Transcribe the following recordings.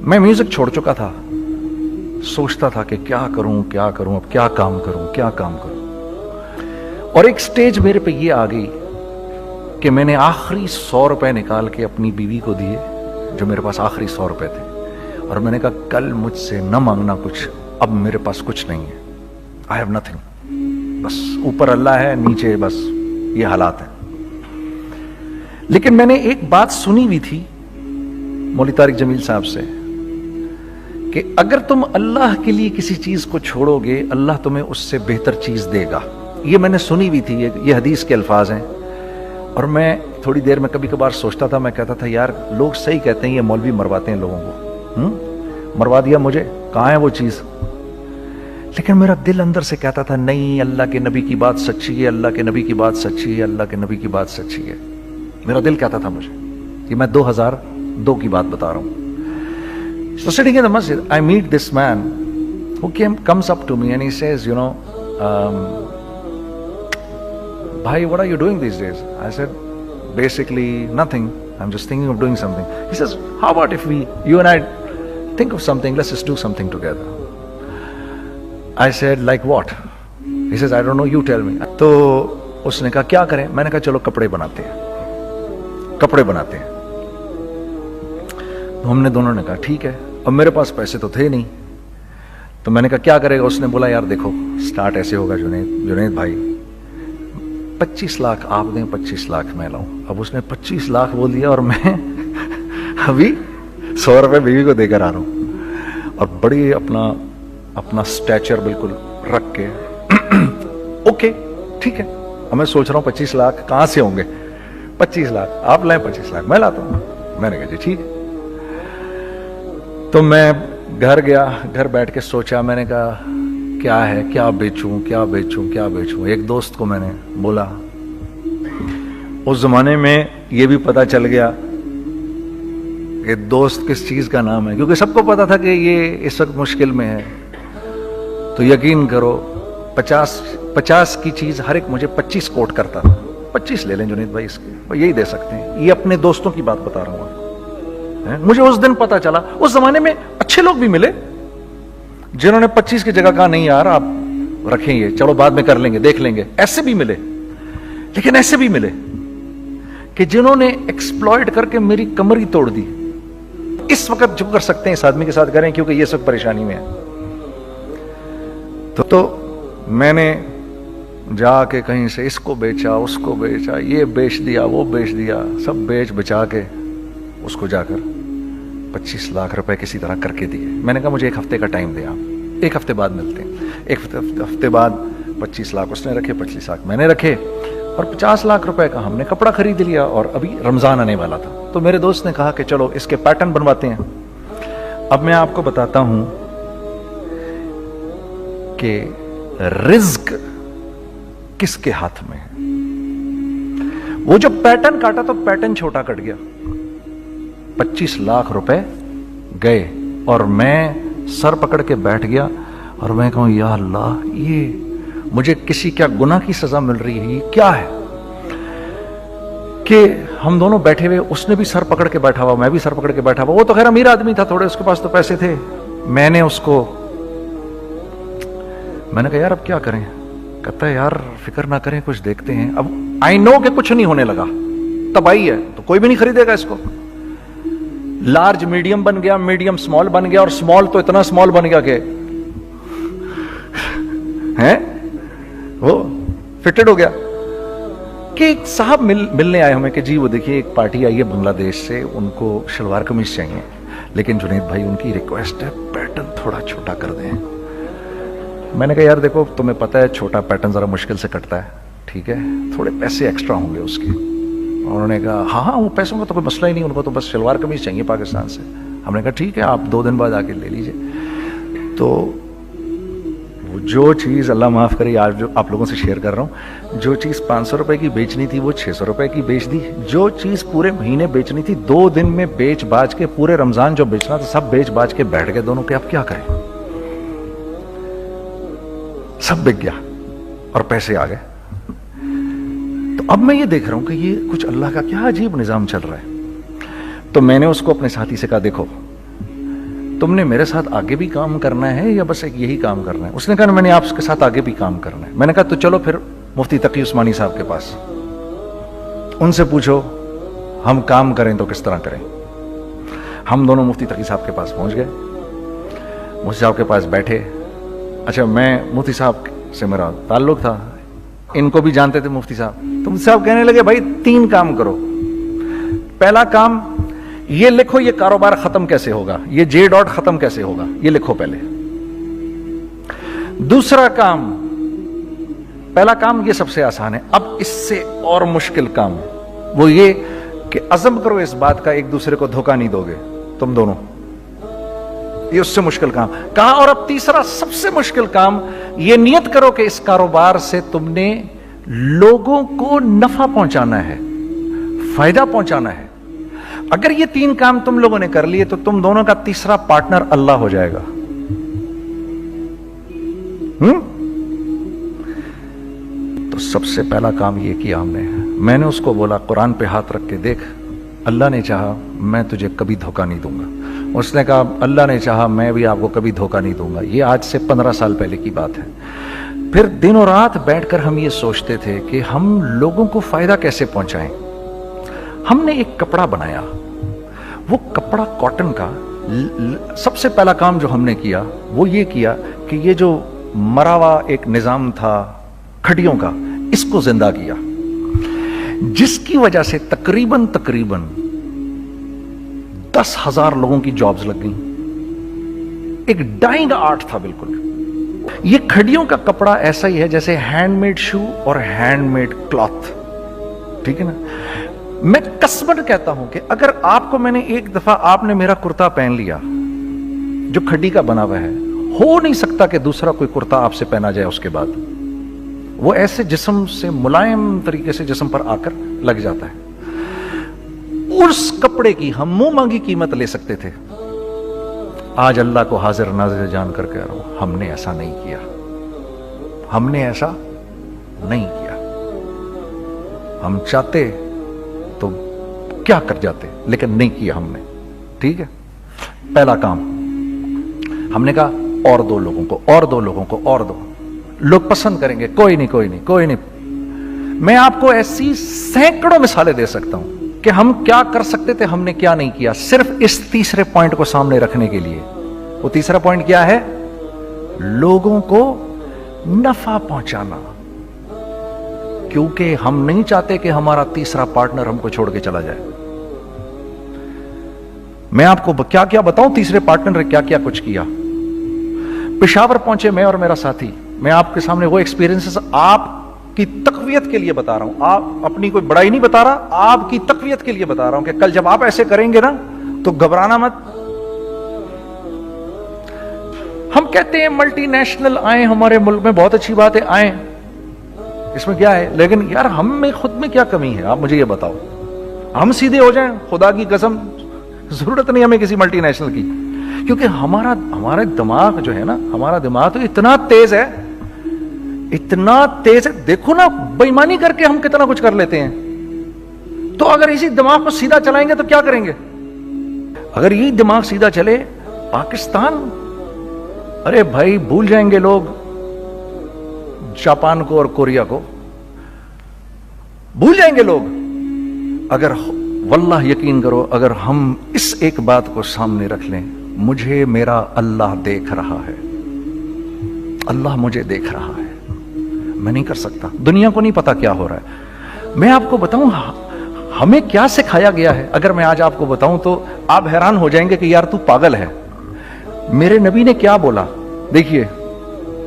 میں میوزک چھوڑ چکا تھا, سوچتا تھا کہ کیا کروں, اب کیا کام کروں. اور ایک سٹیج میرے پہ یہ آ گئی کہ میں نے آخری 100 روپے نکال کے اپنی بیوی کو دیے, جو میرے پاس آخری 100 روپے تھے, اور میں نے کہا کل مجھ سے نہ مانگنا کچھ, اب میرے پاس کچھ نہیں ہے, I have nothing, بس اوپر اللہ ہے, نیچے بس یہ حالات ہیں. لیکن میں نے ایک بات سنی ہوئی تھی مولوی طارق جمیل صاحب سے کہ اگر تم اللہ کے لیے کسی چیز کو چھوڑو گے, اللہ تمہیں اس سے بہتر چیز دے گا. یہ میں نے سنی ہوئی تھی, یہ حدیث کے الفاظ ہیں. اور میں تھوڑی دیر میں کبھی کبھار سوچتا تھا, میں کہتا تھا یار لوگ صحیح کہتے ہیں, یہ مولوی مرواتے ہیں لوگوں کو, مروا دیا مجھے, کہاں ہے وہ چیز. لیکن میرا دل اندر سے کہتا تھا نہیں, اللہ کے نبی کی بات سچی ہے, اللہ کے نبی کی بات سچی ہے, اللہ کے نبی کی بات سچی ہے. میرا دل کہتا تھا مجھے, یہ میں 2002 کی بات بتا رہا ہوں. So sitting in the masjid, I meet this man who comes up to me and he says, Bhai, what are you doing these days? I said, basically nothing. I'm just thinking of doing something. He says, how about if you and I think of something, let's just do something together. I said, like what? He says, I don't know, you tell me. تو اس نے کہا کیا کریں؟ میں نے کہا چلو کپڑے بناتے ہیں. ہم نے دونوں نے کہا ٹھیک ہے. اب میرے پاس پیسے تو تھے نہیں, تو میں نے کہا کیا کرے گا. اس نے بولا یار دیکھو سٹارٹ ایسے ہوگا جنید بھائی, 25 لاکھ آپ دیں, 25 لاکھ میں لاؤں. اب اس نے 25 لاکھ بول دیا اور میں ابھی 100 روپے بیوی کو دے کر آ رہا ہوں, اور بڑی اپنا سٹیچر بالکل رکھ کے اوکے ٹھیک ہے. اب میں سوچ رہا ہوں 25 لاکھ کہاں سے ہوں گے, 25 لاکھ آپ لائیں, 25 لاکھ میں لاتا ہوں. میں نے کہا جی ٹھیک ہے. تو میں گھر گیا, گھر بیٹھ کے سوچا, میں نے کہا کیا ہے, کیا بیچوں. ایک دوست کو میں نے بولا, اس زمانے میں یہ بھی پتا چل گیا کہ دوست کس چیز کا نام ہے, کیونکہ سب کو پتا تھا کہ یہ اس وقت مشکل میں ہے. تو یقین کرو 50 کی چیز ہر ایک مجھے 25 کوٹ کرتا تھا. 25 لے لیں جنید بھائی, اس کے یہی دے سکتے ہیں. یہ اپنے دوستوں کی بات بتا رہا ہوں. مجھے اس دن پتا چلا, اس زمانے میں اچھے لوگ بھی ملے جنہوں نے 25 کی جگہ کہا نہیں یار آپ رکھیں, یہ چلو بعد میں کر لیں گے, دیکھ لیں گے. ایسے بھی ملے, لیکن ایسے بھی ملے کہ جنہوں نے ایکسپلائٹ کر کے میری کمر ہی توڑ دی. اس وقت جو کر سکتے ہیں اس آدمی کے ساتھ کریں, کیونکہ یہ سب پریشانی میں ہے. تو میں نے جا کے کہیں سے اس کو بیچا, اس کو بیچا, یہ بیچ دیا, وہ بیچ دیا, سب بیچ بچا کے اس کو جا کر 25 لاکھ روپے کسی طرح کر کے دیے. میں نے کہا مجھے 1 ہفتے کا ٹائم دے, آپ 1 ہفتے بعد ملتے ہیں. 1 ہفتے بعد 25 لاکھ اس نے رکھے, 25 لاکھ میں نے رکھے, اور 50 لاکھ روپے کا ہم نے کپڑا خرید لیا. اور ابھی رمضان آنے والا تھا, تو میرے دوست نے کہا کہ چلو اس کے پیٹرن بنواتے ہیں. اب میں آپ کو بتاتا ہوں کہ رزق کس کے ہاتھ میں ہے. وہ جو پیٹرن کاٹا تو پیٹرن چھوٹا کٹ گیا, 25 لاکھ روپے گئے, اور میں سر پکڑ کے بیٹھ گیا اور میں کہوں یا اللہ, یہ مجھے کسی کیا گناہ کی سزا مل رہی ہے, یہ کیا ہے. کہ ہم دونوں بیٹھے ہوئے, اس نے بھی سر پکڑ کے بیٹھا ہوا, میں بھی سر پکڑ کے بیٹھا ہوا. وہ تو خیر امیر آدمی تھا تھوڑے, اس کے پاس تو پیسے تھے. میں نے اس کو, میں نے کہا یار اب کیا کریں. کہتا ہے یار فکر نہ کریں, کچھ دیکھتے ہیں. اب آئی نو کہ کچھ نہیں ہونے لگا, تباہی ہے, تو کوئی بھی نہیں خریدے گا اس کو. لارج میڈیم بن گیا, میڈیم سمال بن گیا, اور سمال تو اتنا سمال بن گیا کہ وہ فٹڈ ہو گیا. کہ ایک صاحب ملنے آئے ہمیں کہ جی وہ دیکھیے ایک پارٹی آئی ہے بنگلہ دیش سے, ان کو شلوار قمیض چاہیے, لیکن جنید بھائی ان کی ریکویسٹ ہے پیٹرن تھوڑا چھوٹا کر دیں. میں نے کہا یار دیکھو تمہیں پتہ ہے چھوٹا پیٹرن ذرا مشکل سے کٹتا ہے, ٹھیک ہے تھوڑے پیسے ایکسٹرا ہوں گے اس کے. انہوں نے کہا ہاں وہ پیسوں کا تو کوئی مسئلہ ہی نہیں, ان کو تو بس شلوار قمیض چاہیے پاکستان سے. ہم نے کہا ٹھیک ہے آپ 2 دن بعد آ کے لے لیجئے. تو جو چیز اللہ معاف کرے آج جو آپ لوگوں سے شیئر کر رہا ہوں, جو چیز 500 روپے کی بیچنی تھی وہ 600 روپے کی بیچ دی. جو چیز پورے مہینے بیچنی تھی 2 دن میں بیچ باج کے, پورے رمضان جو بیچنا تھا سب بیچ باج کے بیٹھ گئے دونوں. کہ اب کیا کریں, سب بک گیا اور پیسے آ گئے. تو اب میں یہ دیکھ رہا ہوں کہ یہ کچھ اللہ کا کیا عجیب نظام چل رہا ہے. تو میں نے اس کو اپنے ساتھی سے کہا دیکھو تم نے میرے ساتھ آگے بھی کام کرنا ہے یا بس ایک یہی کام کرنا ہے؟ اس نے کہا میں نے آپ کے ساتھ آگے بھی کام کرنا ہے. میں نے کہا تو چلو پھر مفتی تقی عثمانی صاحب کے پاس, ان سے پوچھو ہم کام کریں تو کس طرح کریں. ہم دونوں مفتی تقی صاحب کے پاس پہنچ گئے, مفتی صاحب کے پاس بیٹھے. اچھا میں مفتی صاحب سے میرا تعلق تھا, ان کو بھی جانتے تھے مفتی صاحب. تو مفتی صاحب کہنے لگے بھائی 3 کام کرو. پہلا کام یہ لکھو یہ کاروبار ختم کیسے ہوگا, یہ جے ڈاٹ ختم کیسے ہوگا, یہ لکھو پہلے. دوسرا کام, پہلا کام یہ سب سے آسان ہے, اب اس سے اور مشکل کام وہ یہ کہ عزم کرو اس بات کا ایک دوسرے کو دھوکہ نہیں دو گے تم دونوں, یہ اس سے مشکل کام کہا. اور اب تیسرا سب سے مشکل کام, یہ نیت کرو کہ اس کاروبار سے تم نے لوگوں کو نفع پہنچانا ہے, فائدہ پہنچانا ہے. اگر یہ 3 کام تم لوگوں نے کر لیے تو تم دونوں کا تیسرا پارٹنر اللہ ہو جائے گا. تو سب سے پہلا کام یہ کیا ہم نے. میں نے اس کو بولا قرآن پہ ہاتھ رکھ کے دیکھ, اللہ نے چاہا میں تجھے کبھی دھوکہ نہیں دوں گا. اس نے کہا اللہ نے چاہا میں بھی آپ کو کبھی دھوکہ نہیں دوں گا. یہ آج سے 15 سال پہلے کی بات ہے. پھر دن اور رات بیٹھ کر ہم یہ سوچتے تھے کہ ہم لوگوں کو فائدہ کیسے پہنچائیں. ہم نے ایک کپڑا بنایا, وہ کپڑا کاٹن کا. سب سے پہلا کام جو ہم نے کیا وہ یہ کیا کہ یہ جو مرا ہوا ایک نظام تھا کھٹیوں کا, اس کو زندہ کیا, جس کی وجہ سے تقریباً 10,000 لوگوں کی جابز لگ گئیں. ایک ڈائنگ آرٹ تھا بالکل. یہ کھڑیوں کا کپڑا ایسا ہی ہے جیسے ہینڈ میڈ شو اور ہینڈ میڈ کلاتھ, ٹھیک ہے نا. میں قسمن کہتا ہوں کہ اگر آپ کو میں نے ایک دفعہ آپ نے میرا کرتا پہن لیا جو کھڈی کا بنا ہوا ہے, ہو نہیں سکتا کہ دوسرا کوئی کرتا آپ سے پہنا جائے اس کے بعد. وہ ایسے جسم سے ملائم طریقے سے جسم پر آ کر لگ جاتا ہے. اس کپڑے کی ہم منہ مانگی قیمت لے سکتے تھے. آج اللہ کو حاضر ناظر جان کر کہہ رہا ہوں, ہم نے ایسا نہیں کیا. ہم نے ایسا نہیں کیا. ہم چاہتے تو کیا کر جاتے, لیکن نہیں کیا ہم نے. ٹھیک ہے, پہلا کام ہم نے کہا اور 2 لوگوں کو, اور 2 لوگوں کو, اور 2 لوگ پسند کریں گے. کوئی نہیں کوئی نہیں کوئی نہیں. میں آپ کو ایسی سینکڑوں مثالیں دے سکتا ہوں کہ ہم کیا کر سکتے تھے, ہم نے کیا نہیں کیا, صرف اس تیسرے پوائنٹ کو سامنے رکھنے کے لیے. وہ تیسرا پوائنٹ کیا ہے؟ لوگوں کو نفع پہنچانا. کیونکہ ہم نہیں چاہتے کہ ہمارا تیسرا پارٹنر ہم کو چھوڑ کے چلا جائے. میں آپ کو کیا کیا بتاؤں, تیسرے پارٹنر نے کیا کیا کچھ کیا. پشاور پہنچے میں اور میرا ساتھی. میں آپ کے سامنے وہ ایکسپیرینسز آپ کی تقویت کے لیے بتا رہا ہوں, آپ اپنی کوئی بڑائی نہیں بتا رہا, آپ کی تقویت کے لیے بتا رہا ہوں کہ کل جب آپ ایسے کریں گے نا تو گھبرانا مت. ہم کہتے ہیں ملٹی نیشنل آئیں ہمارے ملک میں, بہت اچھی بات ہے, آئیں, اس میں کیا ہے, لیکن یار ہم میں خود میں کیا کمی ہے, آپ مجھے یہ بتاؤ. ہم سیدھے ہو جائیں, خدا کی قسم ضرورت نہیں ہمیں کسی ملٹی نیشنل کی. کیونکہ ہمارا دماغ جو ہے نا, ہمارا دماغ تو اتنا تیز ہے, اتنا تیز ہے. دیکھو نا بے ایمانی کر کے ہم کتنا کچھ کر لیتے ہیں. تو اگر اسی دماغ کو سیدھا چلائیں گے تو کیا کریں گے؟ اگر یہی دماغ سیدھا چلے, پاکستان, ارے بھائی بھول جائیں گے لوگ جاپان کو اور کوریا کو, بھول جائیں گے لوگ. اگر واللہ یقین کرو, اگر ہم اس ایک بات کو سامنے رکھ لیں, مجھے میرا اللہ دیکھ رہا ہے, اللہ مجھے دیکھ رہا ہے, میں نہیں کر سکتا. دنیا کو نہیں پتا کیا ہو رہا ہے. میں آپ کو بتاؤں ہمیں کیا سکھایا گیا ہے, اگر میں آج آپ کو بتاؤں تو آپ حیران ہو جائیں گے کہ یار تو پاگل ہے. میرے نبی نے کیا بولا, دیکھیے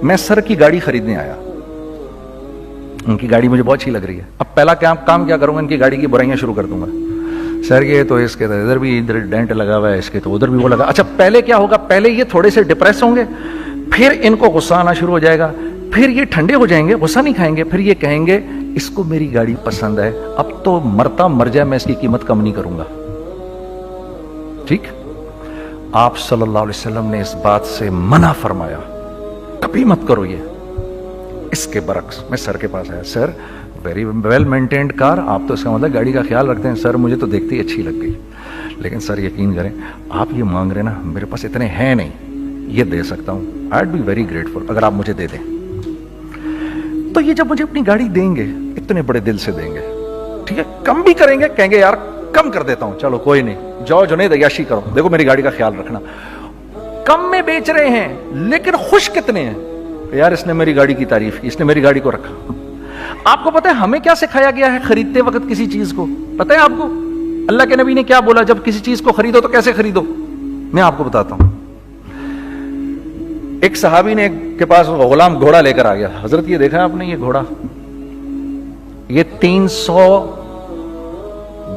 میں سر کی گاڑی خریدنے آیا, ان کی گاڑی مجھے بہت اچھی لگ رہی ہے. اب پہلا کام کیا کروں گا, ان کی گاڑی کی برائیاں شروع کر دوں گا. سر یہ تو اس کے ادھر بھی ادھر ڈینٹ لگا ہوا ہے, اس کے تو ادھر بھی وہ لگا. اچھا پہلے کیا ہوگا, پہلے یہ تھوڑے سے ڈپریس ہوں گے, پھر ان کو غصہ آنا شروع ہو جائے گا, پھر یہ ٹھنڈے ہو جائیں گے, غصہ نہیں کھائیں گے, پھر یہ کہیں گے اس کو میری گاڑی پسند ہے, اب تو مرتا مر جائے میں اس کی قیمت کم نہیں کروں گا. ٹھیک, آپ صلی اللہ علیہ وسلم نے اس بات سے منع فرمایا, کبھی مت کرو یہ. اس کے برعکس میں سر کے پاس آیا, سر ویری ویل مینٹینڈ کار, آپ تو اس کا مطلب گاڑی کا خیال رکھتے ہیں. سر مجھے تو دیکھتے ہی اچھی لگ گئی, لیکن سر یقین کریں آپ یہ مانگ رہے نا, میرے پاس اتنے ہیں نہیں, یہ دے سکتا ہوں. I would be very grateful اگر آپ مجھے دے دیں. تو یہ جب مجھے اپنی گاڑی دیں گے اتنے بڑے دل سے دیں گے, ٹھیک ہے, کم بھی کریں گے, کہیں گے یار کم کر دیتا ہوں, چلو کوئی نہیں, جاؤ جنید عیاشی کرو, دیکھو میری گاڑی کا خیال رکھنا. کم میں بیچ رہے ہیں لیکن خوش کتنے ہیں, یار اس نے میری گاڑی کی تعریف کی, اس نے میری گاڑی کو رکھا. آپ کو پتا ہے ہمیں کیا سکھایا گیا ہے خریدتے وقت کسی چیز کو؟ پتا ہے آپ کو اللہ کے نبی نے کیا بولا جب کسی چیز کو خریدو تو کیسے خریدو؟ میں آپ کو بتاتا ہوں. ایک صحابی نے کے پاس غلام گھوڑا لے کر آ گیا. حضرت یہ دیکھا ہے آپ نے, یہ گھوڑا یہ 300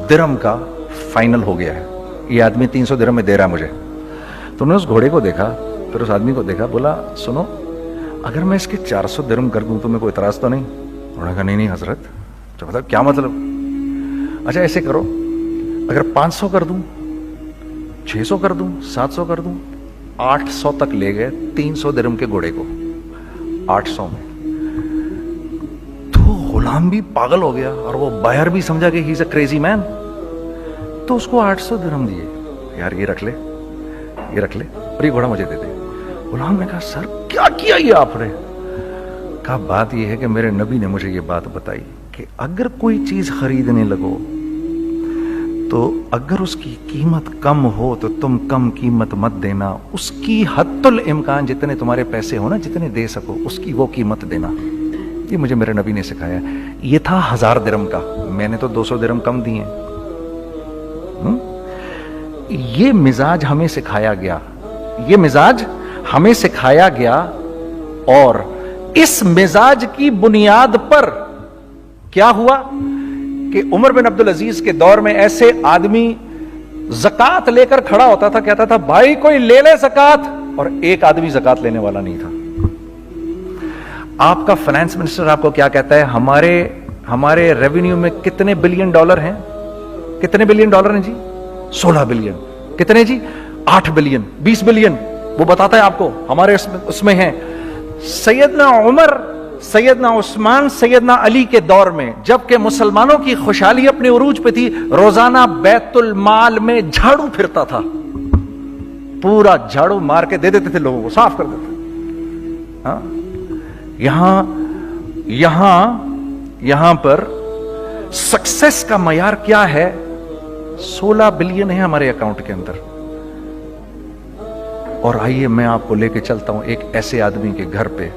درہم کا فائنل ہو گیا ہے, یہ آدمی 300 درہم میں دے رہا ہے مجھے. تو نے اس گھوڑے کو دیکھا, پھر اس آدمی کو دیکھا, بولا سنو اگر میں اس کے 400 درہم کر دوں تو میں کوئی اعتراض تو نہیں؟ انہوں نے کہا نہیں حضرت. تو مطلب کیا مطلب؟ اچھا ایسے کرو, اگر 500 کر دوں, 600 کر دوں, 700 کر دوں, 800 تک لے گئے 300 درہم کے گھوڑے کو 800 میں. تو غلام بھی پاگل ہو گیا اور وہ بائر بھی سمجھا کہ ہی از اے کریزی مین. تو اس کو 800 درہم دیے, یار یہ رکھ لے, یہ رکھ لے, اور یہ گھوڑا مجھے دے دے. غلام نے کہا سر کیا کیا یہ آپ نے؟ کہا بات یہ ہے کہ میرے نبی نے مجھے یہ بات بتائی کہ اگر کوئی چیز خریدنے لگو تو اگر اس کی قیمت کم ہو تو تم کم قیمت مت دینا, اس کی حد الامکان جتنے تمہارے پیسے ہو نا, جتنے دے سکو اس کی وہ قیمت دینا. یہ مجھے میرے نبی نے سکھایا. یہ تھا 1000 درہم کا, میں نے تو 200 درہم کم دیے. یہ مزاج ہمیں سکھایا گیا, یہ مزاج ہمیں سکھایا گیا, اور اس مزاج کی بنیاد پر کیا ہوا کہ عمر بن عبدالعزیز کے دور میں ایسے آدمی زکات لے کر کھڑا ہوتا تھا, کہتا تھا بھائی کوئی لے لے زکات, اور ایک آدمی زکات لینے والا نہیں تھا. آپ کا فائنانس منسٹر آپ کو کیا کہتا ہے, ہمارے ریونیو میں کتنے بلین ڈالر ہیں؟ کتنے بلین ڈالر ہیں جی؟ 16 بلین. کتنے جی؟ 8 بلین, 20 بلین. وہ بتاتا ہے آپ کو ہمارے اس میں ہیں. سیدنا عمر, سیدنا عثمان, سیدنا علی کے دور میں جبکہ مسلمانوں کی خوشحالی اپنے عروج پہ تھی, روزانہ بیت المال میں جھاڑو پھرتا تھا, پورا جھاڑو مار کے دے دیتے تھے لوگوں کو, صاف کر دیتے. ہاں یہاں پر سکسیس کا معیار کیا ہے؟ 16 بلین ہے ہمارے اکاؤنٹ کے اندر. اور آئیے میں آپ کو لے کے چلتا ہوں ایک ایسے آدمی کے گھر پہ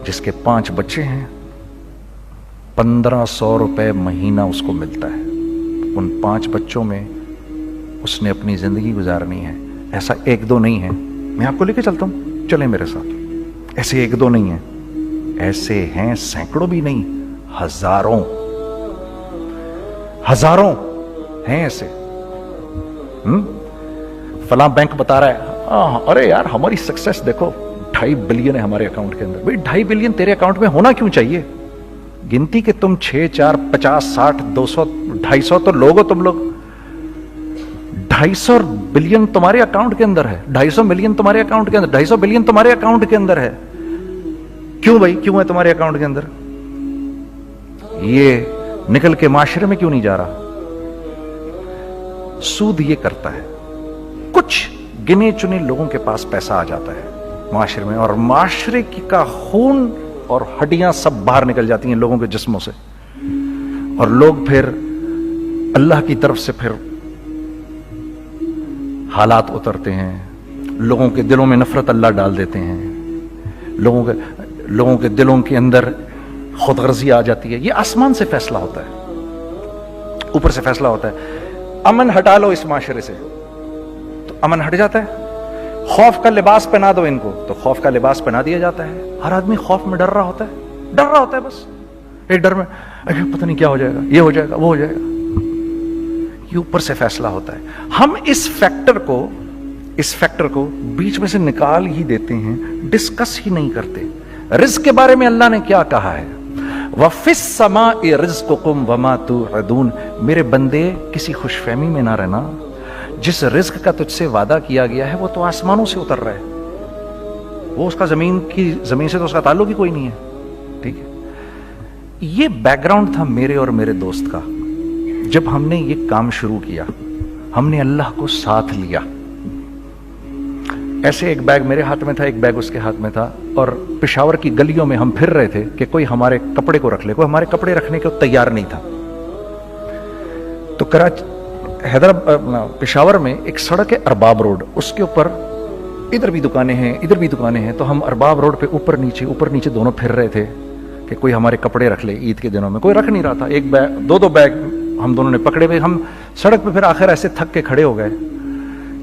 جس کے 5 بچے ہیں, 1500 روپے مہینہ اس کو ملتا ہے. ان 5 بچوں میں اس نے اپنی زندگی گزارنی ہے. ایسا 1-2 نہیں ہے, میں آپ کو لے کے چلتا ہوں, چلیں میرے ساتھ. ایسے 1-2 نہیں ہیں, ایسے ہیں سینکڑوں بھی نہیں, ہزاروں ہیں ایسے. فلاں بینک بتا رہا ہے ارے یار ہماری سکسیس دیکھو 2.5 بلین ہے ہمارے اکاؤنٹ کے اندر. بھائی 2.5 بلین تیرے اکاؤنٹ میں ہونا کیوں چاہیے؟ گنتی کہ تم 6, 4, 50, 60, 200, 250 تو لوگ ہو تم لوگ. 250 بلین تمہارے اکاؤنٹ کے اندر ہے, 250 ملین تمہارے اکاؤنٹ کے اندر, 250 بلین تمہارے اکاؤنٹ کے اندر ہے. کیوں بھائی, کیوں ہے تمہارے اکاؤنٹ کے اندر؟ یہ نکل کے معاشرے میں کیوں نہیں جا رہا؟ سود یہ کرتا ہے, کچھ گنے چنے لوگوں کے پاس پیسہ آ جاتا ہے معاشرے میں, اور معاشرے کا خون اور ہڈیاں سب باہر نکل جاتی ہیں لوگوں کے جسموں سے, اور لوگ پھر اللہ کی طرف سے پھر حالات اترتے ہیں, لوگوں کے دلوں میں نفرت اللہ ڈال دیتے ہیں, لوگوں کے دلوں کے اندر خود غرضی آ جاتی ہے. یہ آسمان سے فیصلہ ہوتا ہے, اوپر سے فیصلہ ہوتا ہے. امن ہٹا لو اس معاشرے سے تو امن ہٹ جاتا ہے. خوف کا لباس پہنا دو ان کو تو خوف کا لباس پہنا دیا جاتا ہے. ہر آدمی خوف میں ڈر رہا ہوتا ہے, بس ایک ڈر میں پتہ نہیں کیا ہو جائے گا, یہ ہو جائے گا, وہ ہو جائے گا. یہ اوپر سے فیصلہ ہوتا ہے. ہم اس فیکٹر کو بیچ میں سے نکال ہی دیتے ہیں, ڈسکس ہی نہیں کرتے. رزق کے بارے میں اللہ نے کیا کہا ہے؟ وَفِي السَّمَاءِ رِزْقُكُمْ وَمَا تُوعَدُونَ. میرے بندے کسی خوش فہمی میں نہ رہنا, جس رزق کا تجھ سے وعدہ کیا گیا ہے وہ تو آسمانوں سے اتر رہا ہے, وہ اس کا زمین سے تو اس کا تعلق ہی کوئی نہیں ہے. ٹھیک ہے, یہ بیک گراؤنڈ تھا میرے اور میرے دوست کا. جب ہم نے یہ کام شروع کیا ہم نے اللہ کو ساتھ لیا. ایسے ایک بیگ میرے ہاتھ میں تھا, ایک بیگ اس کے ہاتھ میں تھا, اور پشاور کی گلیوں میں ہم پھر رہے تھے کہ کوئی ہمارے کپڑے کو رکھ لے. کوئی ہمارے کپڑے رکھنے کو تیار نہیں تھا. تو پشاور میں ایک سڑک ہے ارباب روڈ, اس کے اوپر ادھر بھی دکانیں ہیں ادھر بھی دکانیں ہیں. تو ہم ارباب روڈ پہ اوپر نیچے دونوں پھر رہے تھے کہ کوئی ہمارے کپڑے رکھ لے. عید کے دنوں میں کوئی رکھ نہیں رہا تھا. ایک بیگ, دو بیگ ہم دونوں نے پکڑے ہوئے. ہم سڑک پہ پھر آخر ایسے تھک کے کھڑے ہو گئے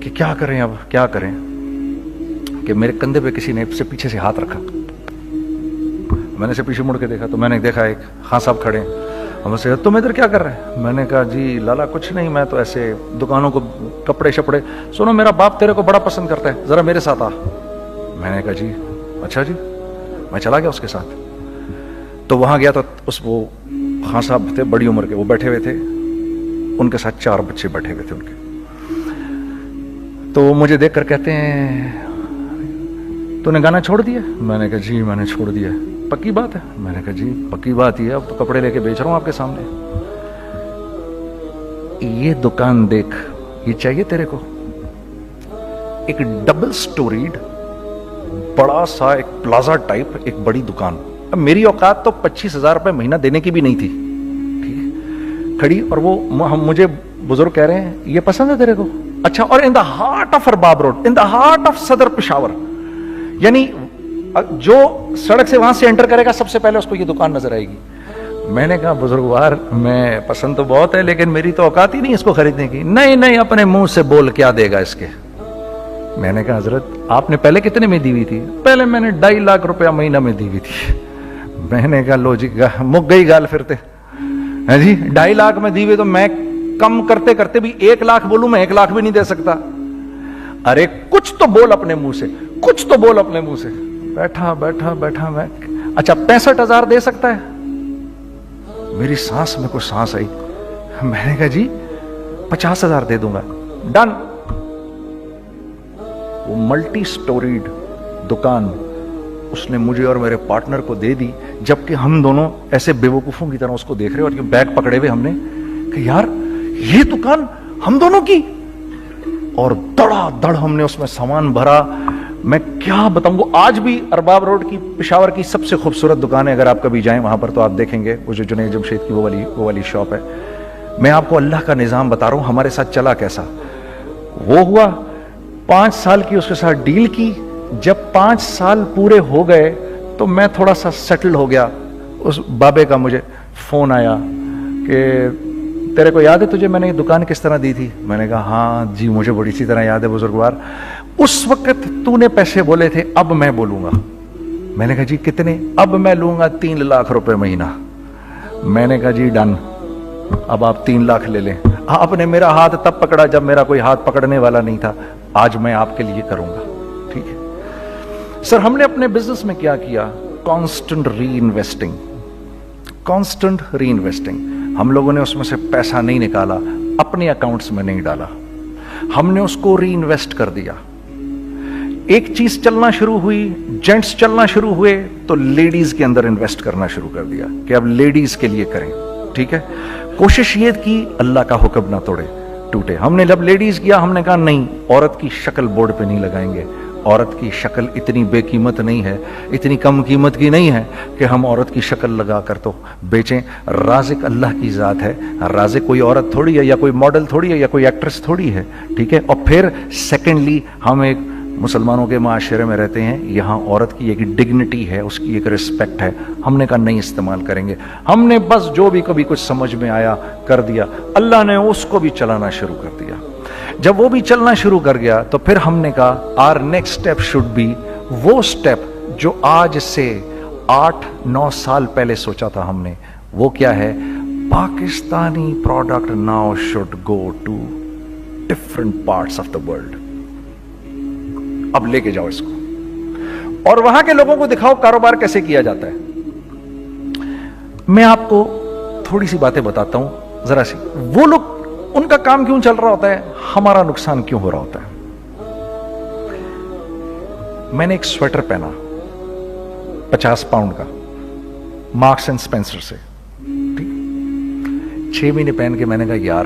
کہ کیا کریں, اب کیا کریں, کہ میرے کندھے پہ کسی نے سے پیچھے سے ہاتھ رکھا. میں نے سے پیچھے مڑ کے دیکھا تو میں نے دیکھا ایک خان صاحب کھڑے ہیں. ہم سے تم ادھر کیا کر رہے ہیں؟ میں نے کہا جی لالا کچھ نہیں, میں تو ایسے دکانوں کو کپڑے شپڑے. سنو میرا باپ تیرے کو بڑا پسند کرتا ہے, ذرا میرے ساتھ آ. میں نے کہا جی اچھا جی. میں چلا گیا اس کے ساتھ. تو وہاں گیا تو وہ خان صاحب تھے بڑی عمر کے, وہ بیٹھے ہوئے تھے, ان کے ساتھ 4 بچے بیٹھے ہوئے تھے ان کے. تو وہ مجھے دیکھ کر کہتے ہیں تو نے گانا چھوڑ دیا؟ میں نے کہا جی میں نے چھوڑ دیا. پکی بات ہے؟ میں نے کہا جی پکی بات یہ ہے, اب تو کپڑے لے کے بیچ رہا ہوں آپ کے سامنے. یہ دکان دیکھ, یہ چاہیے تیرے کو؟ ایک ڈبل سٹوریڈ بڑا سا ایک پلازا ٹائپ ایک بڑی دکان. اب میری اوقات تو 25,000 روپے مہینہ دینے کی بھی نہیں تھی. کھڑی, اور وہ مجھے بزرگ کہہ رہے ہیں یہ پسند ہے تیرے کو؟ اچھا. اور in the heart of Arbab road, in the heart of Saddar Peshawar, یعنی جو سڑک سے وہاں سے انٹر کرے گا سب سے پہلے اس کو یہ دکان نظر آئے گی. میں نے کہا بزرگوار میں پسند تو بہت ہے لیکن میری تو اوقات ہی نہیں اس کو خریدنے کی. نہیں اپنے منہ سے بول, کیا دے گا اس کے. میں نے کہا حضرت آپ نے پہلے کتنے میں دی ہوئی تھی؟ پہلے میں نے 2.5 لاکھ روپیہ مہینہ میں دی ہوئی تھی. میں نے کہا لو جی مک گئی گال پھرتے ہیں جی. 2.5 لاکھ میں دی ہوئی تو میں کم کرتے کرتے بھی 1 لاکھ بولوں, میں 1 لاکھ بھی نہیں دے سکتا. ارے کچھ تو بول اپنے منہ سے, کچھ تو بول اپنے منہ سے. بیٹھا میں, اچھا 65,000 دے سکتا ہے؟ میری سانس میں کوئی سانس آئی. میں نے کہا جی 50,000 دے دوں گا. ڈن. وہ ملٹی سٹوریڈ دکان اس نے مجھے اور میرے پارٹنر کو دے دی, جبکہ ہم دونوں ایسے بیوقوفوں کی طرح اس کو دیکھ رہے, اور بیگ پکڑے ہوئے ہم نے کہ یار یہ دکان ہم دونوں کی. اور دڑا دڑ ہم نے اس میں سامان بھرا. میں کیا بتاؤں, وہ آج بھی ارباب روڈ کی پشاور کی سب سے خوبصورت دکان ہے. اگر آپ کبھی جائیں وہاں پر تو آپ دیکھیں گے وہ جو جنید جمشید کی وہ والی شاپ ہے. میں آپ کو اللہ کا نظام بتا رہا ہوں ہمارے ساتھ چلا کیسا. وہ ہوا 5 سال کی اس کے ساتھ ڈیل کی. جب 5 سال پورے ہو گئے تو میں تھوڑا سا سیٹل ہو گیا. اس بابے کا مجھے فون آیا کہ تیرے کو یاد ہے تجھے میں نے یہ دکان کس طرح دی تھی؟ میں نے کہا ہاں جی مجھے بڑی اچھی طرح یاد ہے بزرگوار. اس وقت تو نے پیسے بولے تھے, اب میں بولوں گا. میں نے کہا جی کتنے؟ اب میں لوں گا 3 لاکھ روپے مہینہ. میں نے کہا جی ڈن, اب آپ 3 لاکھ لے لیں. آپ نے میرا ہاتھ تب پکڑا جب میرا کوئی ہاتھ پکڑنے والا نہیں تھا. آج میں آپ کے لیے کروں گا. ٹھیک ہے سر. ہم نے اپنے بزنس میں کیا کیا؟ کانسٹنٹ ری انویسٹنگ. کانسٹنٹ ری انویسٹنگ. ہم لوگوں نے اس میں سے پیسہ نہیں نکالا, اپنے اکاؤنٹس میں نہیں ڈالا, ہم نے اس کو ری انویسٹ کر دیا. ایک چیز چلنا شروع ہوئی, جینٹس چلنا شروع ہوئے تو لیڈیز کے اندر انویسٹ کرنا شروع کر دیا کہ اب لیڈیز کے لیے کریں. ٹھیک ہے. کوشش یہ کی اللہ کا حکم نہ ٹوٹے. ہم نے جب لیڈیز کیا ہم نے کہا نہیں, عورت کی شکل بورڈ پہ نہیں لگائیں گے. عورت کی شکل اتنی بے قیمت نہیں ہے, اتنی کم قیمت کی نہیں ہے کہ ہم عورت کی شکل لگا کر تو بیچیں. رازق اللہ کی ذات ہے. رازق کوئی عورت تھوڑی ہے, یا کوئی ماڈل تھوڑی ہے, یا کوئی ایکٹریس تھوڑی ہے. ٹھیک ہے. اور پھر سیکنڈلی ہم ایک مسلمانوں کے معاشرے میں رہتے ہیں, یہاں عورت کی ایک ڈگنیٹی ہے, اس کی ایک رسپیکٹ ہے. ہم نے کہا نہیں استعمال کریں گے. ہم نے بس جو بھی کبھی کچھ سمجھ میں آیا کر دیا. اللہ نے اس کو بھی چلانا شروع کر دیا. جب وہ بھی چلنا شروع کر گیا تو پھر ہم نے کہا our next step should be وہ اسٹیپ جو آج سے 8-9 سال پہلے سوچا تھا ہم نے. وہ کیا ہے؟ Pakistani product now should go to different parts of the world. اب لے کے جاؤ اس کو اور وہاں کے لوگوں کو دکھاؤ کاروبار کیسے کیا جاتا ہے. میں آپ کو تھوڑی سی باتیں بتاتا ہوں ذرا سی. وہ لوگ ان کا کام کیوں چل رہا ہوتا ہے, ہمارا نقصان کیوں ہو رہا ہوتا ہے. میں نے ایک سویٹر پہنا 50 پاؤنڈ کا مارکس اینڈ اسپینسر سے. 6 مہینے پہن کے میں نے کہا یار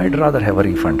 I'd rather have a refund।